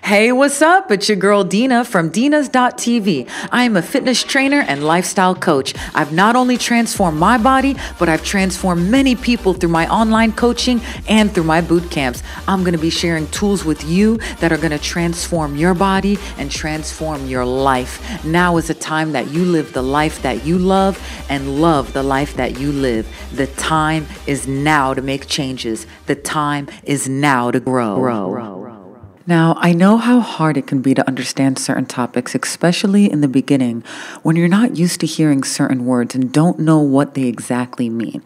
Hey, what's up? It's your girl Dina from Dinas.tv. I am a fitness trainer and lifestyle coach. I've not only transformed my body, but I've transformed many people through my online coaching and through my boot camps. I'm going to be sharing tools with you that are going to transform your body and transform your life. Now is the time that you live the life that you love and love the life that you live. The time is now to make changes. The time is now to grow. Now, I know how hard it can be to understand certain topics, especially in the beginning when you're not used to hearing certain words and don't know what they exactly mean.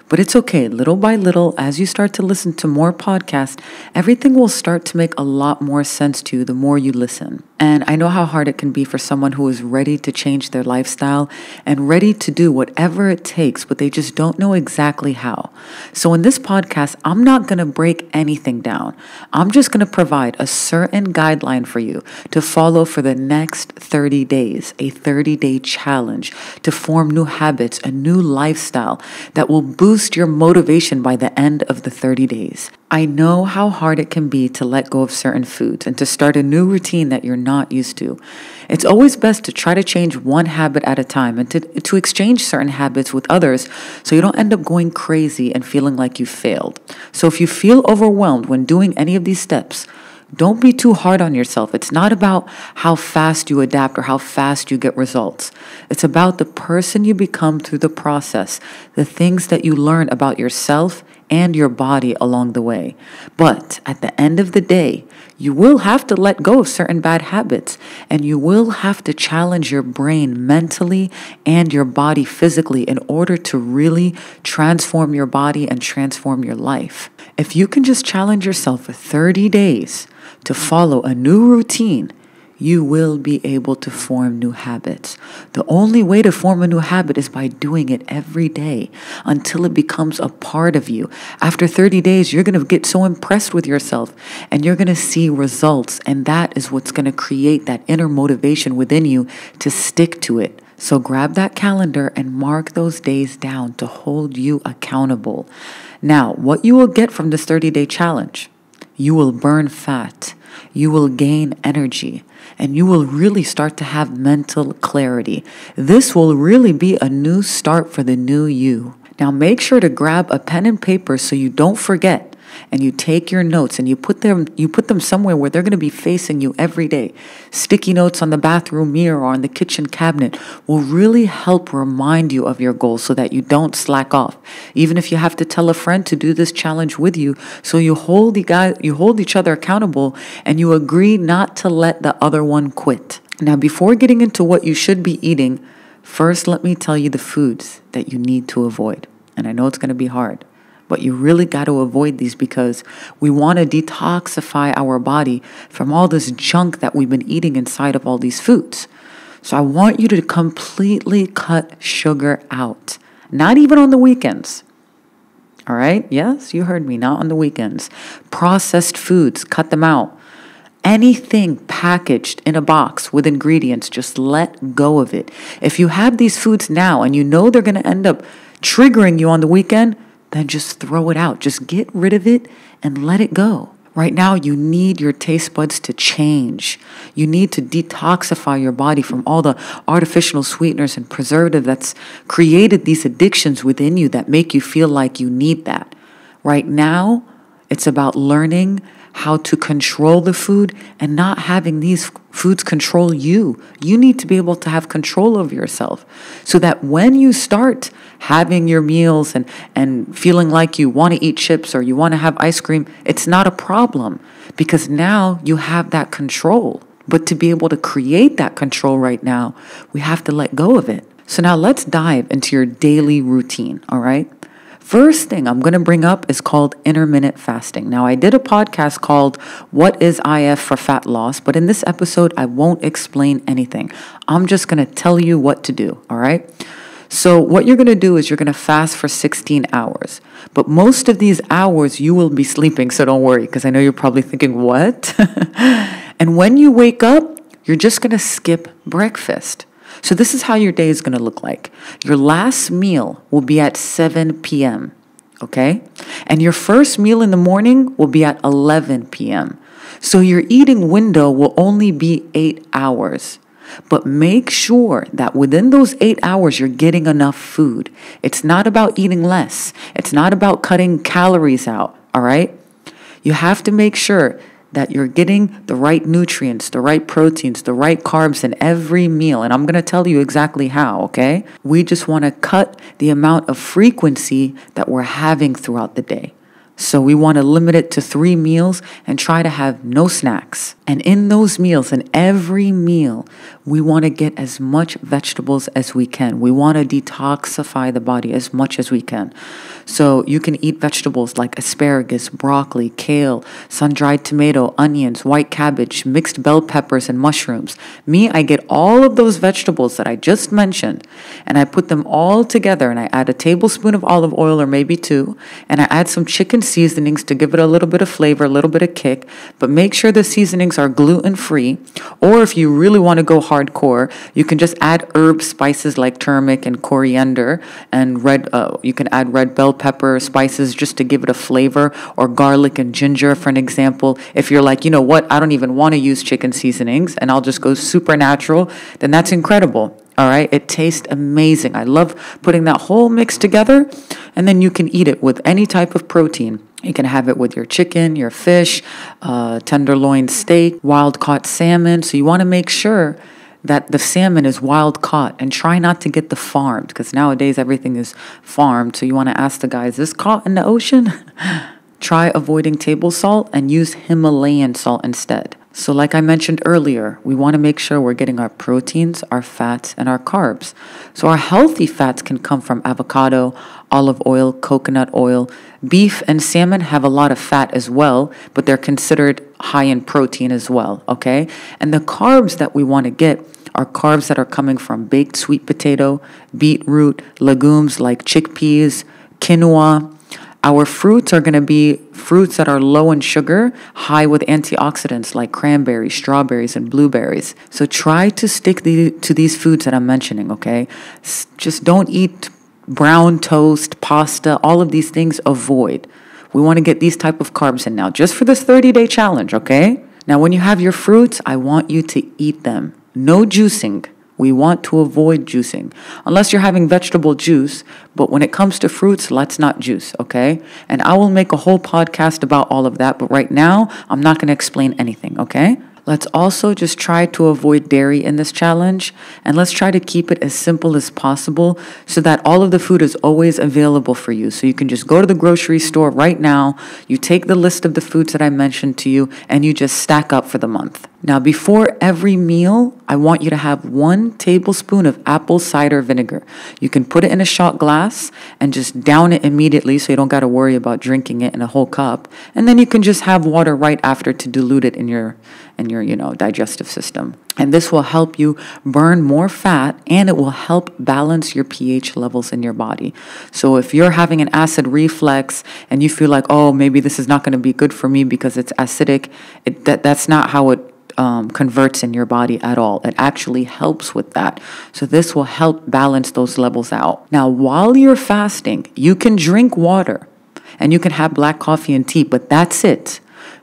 But it's okay. Little by little, as you start to listen to more podcasts, everything will start to make a lot more sense to you the more you listen. And I know how hard it can be for someone who is ready to change their lifestyle and ready to do whatever it takes, but they just don't know exactly how. So in this podcast, I'm not going to break anything down. I'm just going to provide a certain guideline for you to follow for the next 30 days, a 30-day challenge to form new habits, a new lifestyle that will boost your motivation by the end of the 30 days. I know how hard it can be to let go of certain foods and to start a new routine that you're not used to. It's always best to try to change one habit at a time and to exchange certain habits with others so you don't end up going crazy and feeling like you failed. So if you feel overwhelmed when doing any of these steps, don't be too hard on yourself. It's not about how fast you adapt or how fast you get results. It's about the person you become through the process, the things that you learn about yourself and your body along the way. But at the end of the day, you will have to let go of certain bad habits, and you will have to challenge your brain mentally and your body physically in order to really transform your body and transform your life. If you can just challenge yourself for 30 days to follow a new routine, you will be able to form new habits. The only way to form a new habit is by doing it every day until it becomes a part of you. After 30 days, you're going to get so impressed with yourself and you're going to see results. And that is what's going to create that inner motivation within you to stick to it. So grab that calendar and mark those days down to hold you accountable. Now, what you will get from this 30-day challenge, you will burn fat, you will gain energy, and you will really start to have mental clarity. This will really be a new start for the new you. Now make sure to grab a pen and paper so you don't forget, and you take your notes and you put them somewhere where they're going to be facing you every day. Sticky notes on the bathroom mirror or on the kitchen cabinet will really help remind you of your goals so that you don't slack off. Even if you have to tell a friend to do this challenge with you, so you hold each other accountable and you agree not to let the other one quit. Now, before getting into what you should be eating, first let me tell you the foods that you need to avoid. And I know it's going to be hard, but you really got to avoid these because we want to detoxify our body from all this junk that we've been eating inside of all these foods. So I want you to completely cut sugar out, not even on the weekends. All right? Yes, you heard me, not on the weekends. Processed foods, cut them out. Anything packaged in a box with ingredients, just let go of it. If you have these foods now and you know they're going to end up triggering you on the weekend, then just throw it out. Just get rid of it and let it go. Right now, you need your taste buds to change. You need to detoxify your body from all the artificial sweeteners and preservative that's created these addictions within you that make you feel like you need that. Right now, it's about learning how to control the food and not having these foods control you. You need to be able to have control over yourself so that when you start having your meals and feeling like you want to eat chips or you want to have ice cream, it's not a problem because now you have that control. But to be able to create that control right now, we have to let go of it. So now let's dive into your daily routine, all right? First thing I'm going to bring up is called intermittent fasting. Now, I did a podcast called What is IF for Fat Loss? But in this episode, I won't explain anything. I'm just going to tell you what to do, all right? So what you're going to do is you're going to fast for 16 hours. But most of these hours, you will be sleeping, so don't worry, because I know you're probably thinking, what? And when you wake up, you're just going to skip breakfast. So this is how your day is going to look like. Your last meal will be at 7 p.m., okay? And your first meal in the morning will be at 11 p.m. So your eating window will only be 8 hours. But make sure that within those 8 hours, you're getting enough food. It's not about eating less. It's not about cutting calories out, all right? You have to make sure that you're getting the right nutrients, the right proteins, the right carbs in every meal. And I'm going to tell you exactly how, okay? We just want to cut the amount of frequency that we're having throughout the day. So we want to limit it to 3 meals and try to have no snacks. And in those meals, in every meal, we want to get as much vegetables as we can. We want to detoxify the body as much as we can. So you can eat vegetables like asparagus, broccoli, kale, sun-dried tomato, onions, white cabbage, mixed bell peppers, and mushrooms. Me, I get all of those vegetables that I just mentioned, and I put them all together, and I add a tablespoon of olive oil or maybe 2, and I add some chicken seasonings to give it a little bit of flavor, a little bit of kick, but make sure the seasonings are gluten-free. Or if you really want to go hardcore, you can just add herb spices like turmeric and coriander, and you can add red bell pepper spices just to give it a flavor, or garlic and ginger, for an example. If you're like, you know what, I don't even want to use chicken seasonings and I'll just go super natural, then that's incredible. All right, it tastes amazing. I love putting that whole mix together, and then you can eat it with any type of protein. You can have it with your chicken, your fish, tenderloin steak, wild-caught salmon. So you want to make sure that the salmon is wild caught, and try not to get the farmed, because nowadays everything is farmed. So you want to ask the guy, is this caught in the ocean? Try avoiding table salt and use Himalayan salt instead. So like I mentioned earlier, we want to make sure we're getting our proteins, our fats, and our carbs. So our healthy fats can come from avocado, olive oil, coconut oil. Beef and salmon have a lot of fat as well, but they're considered high in protein as well, okay? And the carbs that we want to get are carbs that are coming from baked sweet potato, beetroot, legumes like chickpeas, quinoa. Our fruits are going to be fruits that are low in sugar, high with antioxidants like cranberries, strawberries, and blueberries. So try to stick to these foods that I'm mentioning, okay? Just don't eat brown toast, pasta, all of these things, avoid. We want to get these type of carbs in now, just for this 30-day challenge, okay? Now, when you have your fruits, I want you to eat them. No juicing. We want to avoid juicing, unless you're having vegetable juice. But when it comes to fruits, let's not juice, okay? And I will make a whole podcast about all of that. But right now, I'm not going to explain anything, okay? Let's also just try to avoid dairy in this challenge, and let's try to keep it as simple as possible so that all of the food is always available for you. So you can just go to the grocery store right now, you take the list of the foods that I mentioned to you, and you just stack up for the month. Now, before every meal, I want you to have 1 tablespoon of apple cider vinegar. You can put it in a shot glass and just down it immediately so you don't got to worry about drinking it in a whole cup. And then you can just have water right after to dilute it in your digestive system. And this will help you burn more fat, and it will help balance your pH levels in your body. So if you're having an acid reflux and you feel like, oh, maybe this is not going to be good for me because it's acidic, that's not how it converts in your body at all. It actually helps with that. So this will help balance those levels out. Now, while you're fasting, you can drink water and you can have black coffee and tea, but that's it.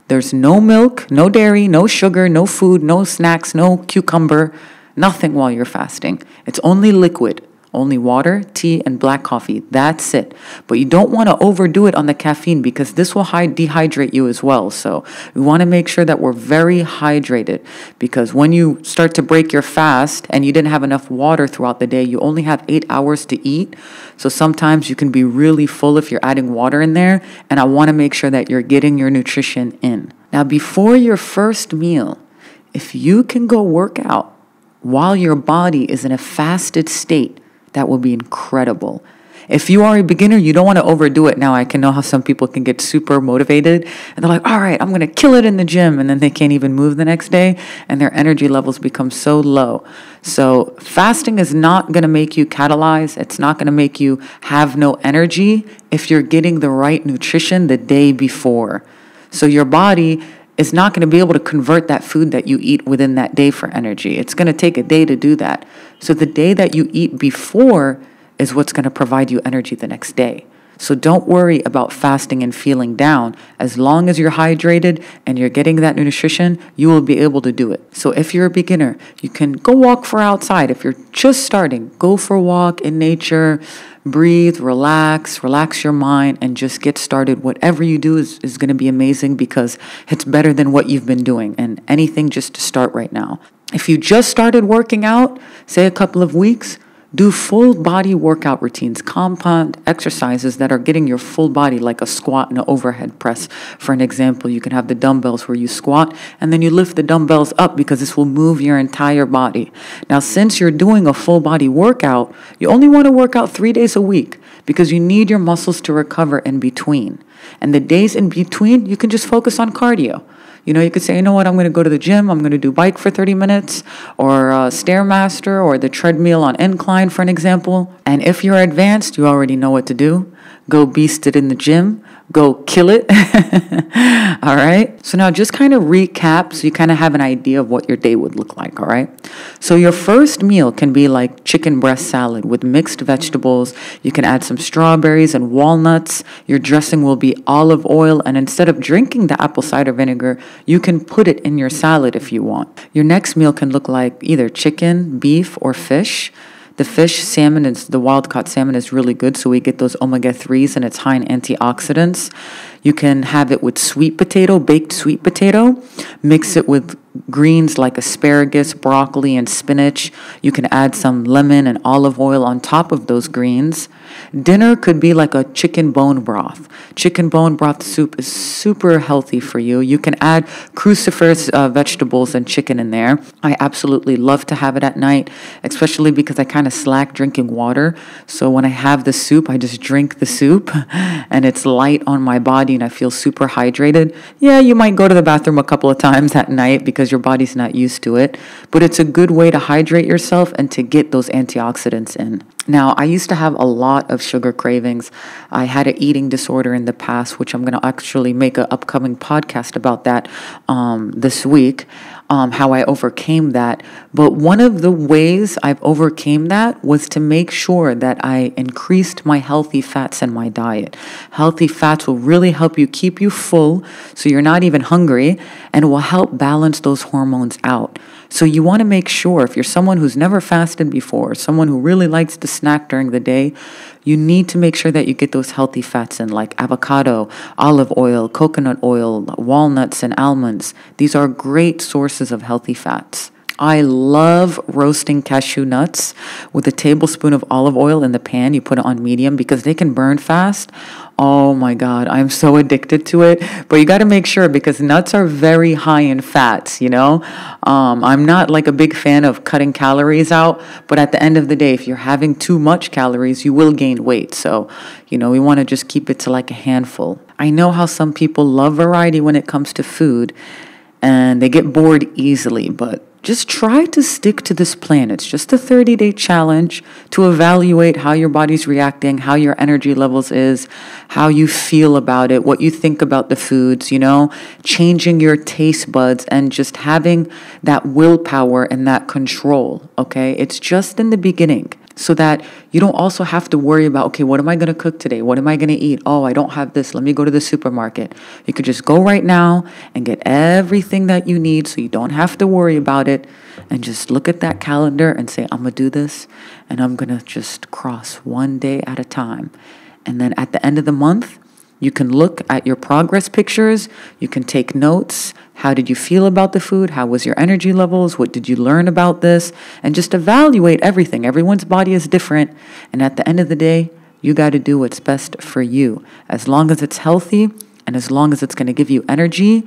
There's no milk, no dairy, no sugar, no food, no snacks, no cucumber, nothing while you're fasting. It's only liquid. Only water, tea, and black coffee. That's it. But you don't want to overdo it on the caffeine because this will dehydrate you as well. So we want to make sure that we're very hydrated, because when you start to break your fast and you didn't have enough water throughout the day, you only have 8 hours to eat. So sometimes you can be really full if you're adding water in there. And I want to make sure that you're getting your nutrition in. Now, before your first meal, if you can go work out while your body is in a fasted state, that will be incredible. If you are a beginner, you don't want to overdo it. Now, I can know how some people can get super motivated and they're like, all right, I'm going to kill it in the gym. And then they can't even move the next day and their energy levels become so low. So fasting is not going to make you catalyze. It's not going to make you have no energy if you're getting the right nutrition the day before. So your body is not going to be able to convert that food that you eat within that day for energy. It's going to take a day to do that. So the day that you eat before is what's going to provide you energy the next day. So don't worry about fasting and feeling down. As long as you're hydrated and you're getting that nutrition, you will be able to do it. So if you're a beginner, you can go walk for outside. If you're just starting, go for a walk in nature, breathe, relax your mind, and just get started. Whatever you do is going to be amazing because it's better than what you've been doing, and anything just to start right now. If you just started working out, say a couple of weeks, do full body workout routines, compound exercises that are getting your full body, like a squat and an overhead press. For an example, you can have the dumbbells where you squat and then you lift the dumbbells up because this will move your entire body. Now, since you're doing a full body workout, you only want to work out 3 days a week because you need your muscles to recover in between. And the days in between, you can just focus on cardio. You could say, you know what, I'm going to go to the gym, I'm going to do bike for 30 minutes, or Stairmaster, or the treadmill on incline, for an example. And if you're advanced, you already know what to do. Go beast it in the gym. Go kill it. All right. So now just kind of recap so you kind of have an idea of what your day would look like. All right. So your first meal can be like chicken breast salad with mixed vegetables. You can add some strawberries and walnuts. Your dressing will be olive oil. And instead of drinking the apple cider vinegar, you can put it in your salad if you want. Your next meal can look like either chicken, beef, or fish. The fish, the wild-caught salmon is really good, so we get those omega-3s, and it's high in antioxidants. You can have it with baked sweet potato. Mix it with greens like asparagus, broccoli, and spinach. You can add some lemon and olive oil on top of those greens. Dinner could be like a chicken bone broth. Chicken bone broth soup is super healthy for you. You can add cruciferous vegetables and chicken in there. I absolutely love to have it at night, especially because I kind of slack drinking water. So when I have the soup, I just drink the soup and it's light on my body and I feel super hydrated. Yeah, you might go to the bathroom a couple of times at night because your body's not used to it, but it's a good way to hydrate yourself and to get those antioxidants in. Now, I used to have a lot of sugar cravings. I had an eating disorder in the past, which I'm going to actually make an upcoming podcast about that this week, how I overcame that. But one of the ways I've overcame that was to make sure that I increased my healthy fats in my diet. Healthy fats will really help you keep you full so you're not even hungry, and it will help balance those hormones out. So you want to make sure, if you're someone who's never fasted before, someone who really likes to snack during the day, you need to make sure that you get those healthy fats in, like avocado, olive oil, coconut oil, walnuts, and almonds. These are great sources of healthy fats. I love roasting cashew nuts with a tablespoon of olive oil in the pan. You put it on medium because they can burn fast. Oh my God, I'm so addicted to it. But you got to make sure because nuts are very high in fats, I'm not like a big fan of cutting calories out, but at the end of the day, if you're having too much calories, you will gain weight. So, we want to just keep it to like a handful. I know how some people love variety when it comes to food and they get bored easily, but just try to stick to this plan. It's just a 30-day challenge to evaluate how your body's reacting, how your energy levels is, how you feel about it, what you think about the foods, changing your taste buds and just having that willpower and that control, okay? It's just in the beginning. So that you don't also have to worry about, okay, what am I going to cook today? What am I going to eat? Oh, I don't have this. Let me go to the supermarket. You could just go right now and get everything that you need so you don't have to worry about it and just look at that calendar and say, I'm going to do this and I'm going to just cross one day at a time. And then at the end of the month, you can look at your progress pictures. You can take notes. How did you feel about the food? How was your energy levels? What did you learn about this? And just evaluate everything. Everyone's body is different. And at the end of the day, you got to do what's best for you. As long as it's healthy and as long as it's going to give you energy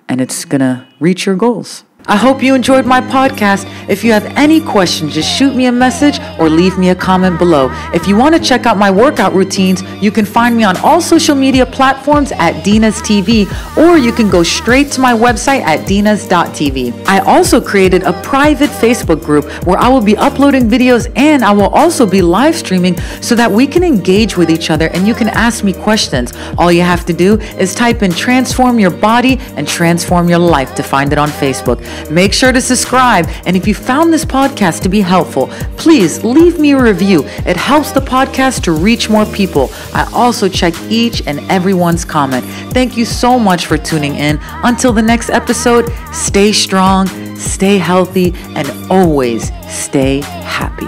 and it's going to reach your goals. I hope you enjoyed my podcast. If you have any questions, just shoot me a message or leave me a comment below. If you want to check out my workout routines, you can find me on all social media platforms at Dina's TV, or you can go straight to my website at dinas.tv. I also created a private Facebook group where I will be uploading videos and I will also be live streaming so that we can engage with each other and you can ask me questions. All you have to do is type in transform your body and transform your life to find it on Facebook. Make sure to subscribe. And if you found this podcast to be helpful, please leave me a review. It helps the podcast to reach more people. I also check each and everyone's comment. Thank you so much for tuning in. Until the next episode, stay strong, stay healthy, and always stay happy.